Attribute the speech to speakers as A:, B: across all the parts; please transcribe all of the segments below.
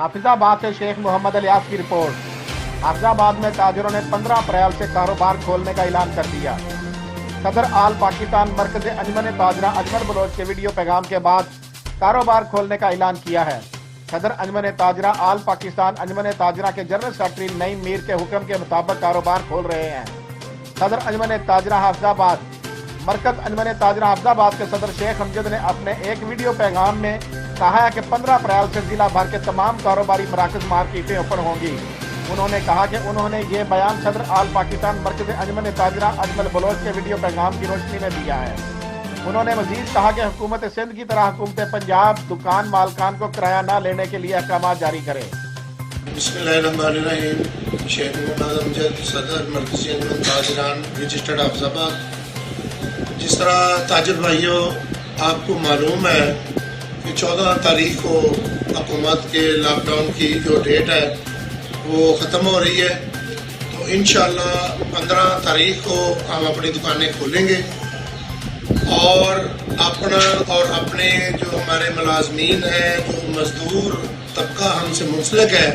A: हाफिजाबाद से शेख मोहम्मद इलियास की रिपोर्ट। हाफिजाबाद में ताजिरों ने 15 अप्रैल से कारोबार खोलने का ऐलान कर दिया। सदर आल पाकिस्तान मरकज अंजुमन ताजरा अजमल बलोच के वीडियो पैगाम के बाद कारोबार खोलने का ऐलान किया है। सदर अंजुमन ताजरा आल पाकिस्तान अंजुमन ताजरा के जनरल सेक्रेटरी नईम मीर के हुक्म के मुताबिक कारोबार खोल रहे हैं। सदर अंजुमन ताजरा हाफिजाबाद मरकज अंजुमन ताजरा हाफिजाबाद के सदर शेख अमजद ने अपने एक वीडियो पैगाम में कहा है कि 15 अप्रैल से जिला भर के तमाम कारोबारी मराकज मार्केटें ओपन होंगी। उन्होंने कहा कि उन्होंने ये बयान सदर आल पाकिस्तान मरकज अंजुमन ताजरा अजमल बलोच के वीडियो पैगाम की रोशनी में दिया है। उन्होंने मजीद कहा कि हुकूमत सिंध की तरह हुकूमत पंजाब दुकान मालकान को किराया न लेने के लिए अहकाम जारी करे।
B: बिस्मिल्लाहिर्रहमानिर्रहीम। शेख मोहम्मद अमजद सदर मरकज़ी अंजुमन ताजरान रजिस्टर्ड हाफिजाबाद। जिस तरह ताजिर भाइयों आपको मालूम है कि 14 तारीख को हुकूमत के लॉकडाउन की जो डेट है वो ख़त्म हो रही है, तो इंशाअल्लाह 15 तारीख को हम अपनी दुकानें खोलेंगे और अपने जो हमारे मुलाजमीन हैं, जो मजदूर तबका हमसे मुंसलिक है,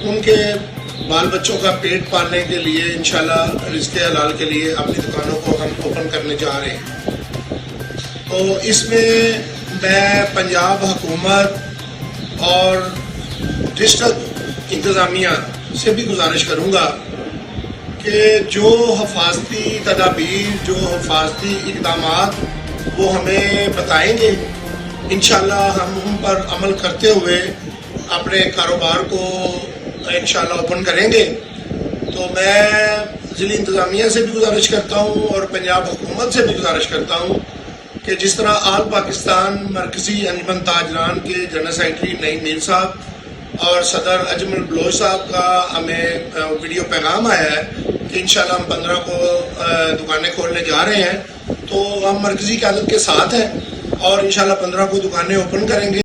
B: उनके बाल बच्चों का पेट पालने के लिए इंशाअल्लाह रिज़्क़ हलाल के लिए अपनी दुकानों को हम ओपन करने जा रहे हैं। तो इसमें मैं पंजाब हुकूमत और डिस्ट्रिक्ट इंतज़ामिया से भी गुजारिश करूँगा कि जो हिफाजती तदाबीर, जो हिफाजती इक़दामात वो हमें बताएंगे, इंशाअल्लाह हम उन पर अमल करते हुए अपने कारोबार को इंशाअल्लाह ओपन करेंगे। तो मैं ज़िली इंतज़ामिया से भी गुजारिश करता हूँ और पंजाब हुकूमत से भी गुजारिश करता हूँ कि जिस तरह आल पाकिस्तान मरकज़ी अंजुमन ताजरान के जनरल सेक्रेटरी नईम मीर साहब और सदर अजमल बलोच साहब का हमें वीडियो पैगाम आया है कि इंशाअल्लाह हम 15 को दुकानें खोलने जा रहे हैं, तो हम मरकज़ी क़यादत के साथ हैं और इंशाअल्लाह 15 को दुकानें ओपन करेंगे।